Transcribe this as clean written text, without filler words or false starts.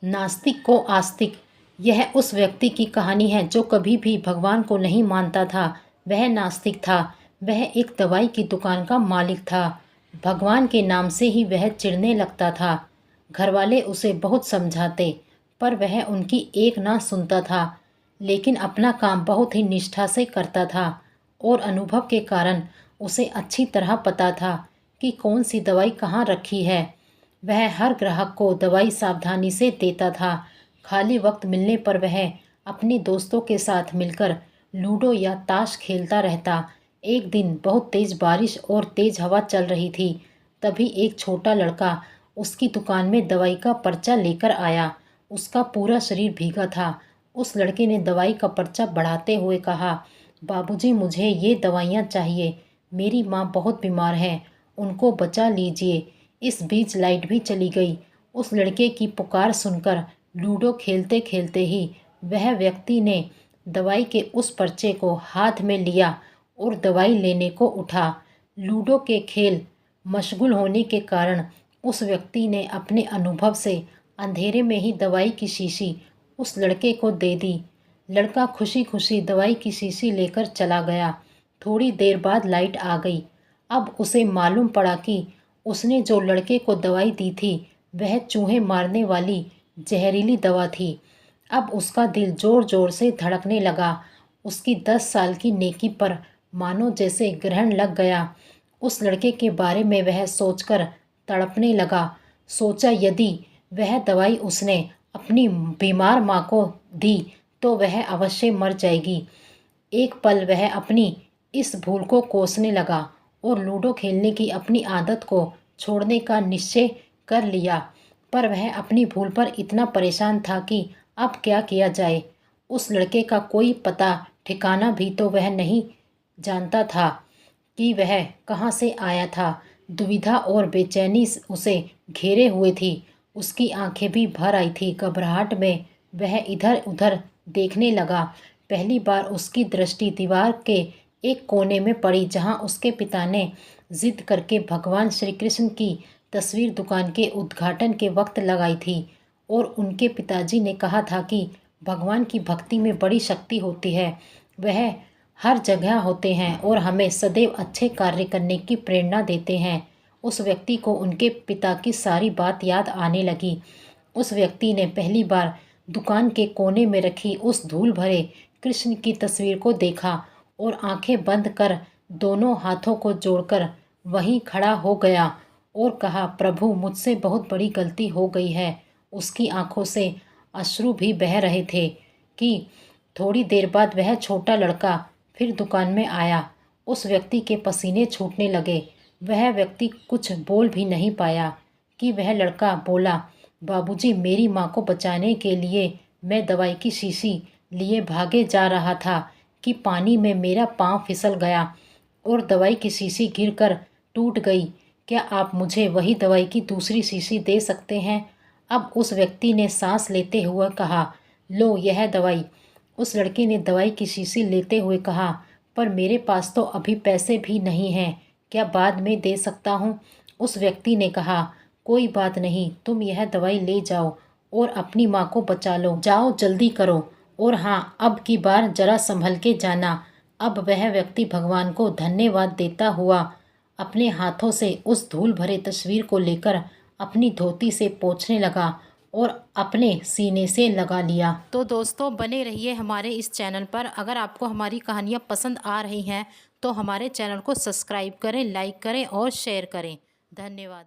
नास्तिक को आस्तिक। यह उस व्यक्ति की कहानी है जो कभी भी भगवान को नहीं मानता था। वह नास्तिक था। वह एक दवाई की दुकान का मालिक था। भगवान के नाम से ही वह चिढ़ने लगता था। घरवाले उसे बहुत समझाते पर वह उनकी एक ना सुनता था। लेकिन अपना काम बहुत ही निष्ठा से करता था और अनुभव के कारण उसे अच्छी तरह पता था कि कौन सी दवाई कहाँ रखी है। वह हर ग्राहक को दवाई सावधानी से देता था। खाली वक्त मिलने पर वह अपने दोस्तों के साथ मिलकर लूडो या ताश खेलता रहता। एक दिन बहुत तेज बारिश और तेज हवा चल रही थी। तभी एक छोटा लड़का उसकी दुकान में दवाई का पर्चा लेकर आया। उसका पूरा शरीर भीगा था। उस लड़के ने दवाई का पर्चा बढ़ाते हुए कहा, बाबूजी मुझे ये दवाइयाँ चाहिए। मेरी माँ बहुत बीमार है, उनको बचा लीजिए। इस बीच लाइट भी चली गई। उस लड़के की पुकार सुनकर लूडो खेलते खेलते ही वह व्यक्ति ने दवाई के उस पर्चे को हाथ में लिया और दवाई लेने को उठा। लूडो के खेल मशगूल होने के कारण उस व्यक्ति ने अपने अनुभव से अंधेरे में ही दवाई की शीशी उस लड़के को दे दी। लड़का खुशी खुशी दवाई की शीशी लेकर चला गया। थोड़ी देर बाद लाइट आ गई। अब उसे मालूम पड़ा कि उसने जो लड़के को दवाई दी थी वह चूहे मारने वाली जहरीली दवा थी। अब उसका दिल ज़ोर ज़ोर से धड़कने लगा। उसकी 10 साल की नेकी पर मानो जैसे ग्रहण लग गया। उस लड़के के बारे में वह सोचकर तड़पने लगा। सोचा यदि वह दवाई उसने अपनी बीमार माँ को दी तो वह अवश्य मर जाएगी। एक पल वह अपनी इस भूल को कोसने लगा और लूडो खेलने की अपनी आदत को छोड़ने का निश्चय कर लिया। पर वह अपनी भूल पर इतना परेशान था कि अब क्या किया जाए। उस लड़के का कोई पता ठिकाना भी तो वह नहीं जानता था कि वह कहाँ से आया था। दुविधा और बेचैनी उसे घेरे हुए थी। उसकी आंखें भी भर आई थी। घबराहट में वह इधर उधर देखने लगा। पहली बार उसकी दृष्टि दीवार के एक कोने में पड़ी जहाँ उसके पिता ने जिद करके भगवान श्री कृष्ण की तस्वीर दुकान के उद्घाटन के वक्त लगाई थी और उनके पिताजी ने कहा था कि भगवान की भक्ति में बड़ी शक्ति होती है। वह हर जगह होते हैं और हमें सदैव अच्छे कार्य करने की प्रेरणा देते हैं। उस व्यक्ति को उनके पिता की सारी बात याद आने लगी। उस व्यक्ति ने पहली बार दुकान के कोने में रखी उस धूल भरे कृष्ण की तस्वीर को देखा और आंखें बंद कर दोनों हाथों को जोड़कर वहीं खड़ा हो गया और कहा, प्रभु मुझसे बहुत बड़ी गलती हो गई है। उसकी आंखों से अश्रु भी बह रहे थे कि थोड़ी देर बाद वह छोटा लड़का फिर दुकान में आया। उस व्यक्ति के पसीने छूटने लगे। वह व्यक्ति कुछ बोल भी नहीं पाया कि वह लड़का बोला, बाबूजी मेरी माँ को बचाने के लिए मैं दवाई की शीशी लिए भागे जा रहा था कि पानी में मेरा पाँव फिसल गया और दवाई की शीशी गिरकर टूट गई। क्या आप मुझे वही दवाई की दूसरी शीशी दे सकते हैं? अब उस व्यक्ति ने सांस लेते हुए कहा, लो यह दवाई। उस लड़के ने दवाई की शीशी लेते हुए कहा, पर मेरे पास तो अभी पैसे भी नहीं हैं, क्या बाद में दे सकता हूँ? उस व्यक्ति ने कहा, कोई बात नहीं, तुम यह दवाई ले जाओ और अपनी माँ को बचा लो। जाओ जल्दी करो और हाँ, अब की बार जरा संभल के जाना। अब वह व्यक्ति भगवान को धन्यवाद देता हुआ अपने हाथों से उस धूल भरे तस्वीर को लेकर अपनी धोती से पोंछने लगा और अपने सीने से लगा लिया। तो दोस्तों बने रहिए हमारे इस चैनल पर। अगर आपको हमारी कहानियाँ पसंद आ रही हैं तो हमारे चैनल को सब्सक्राइब करें, लाइक करें और शेयर करें। धन्यवाद।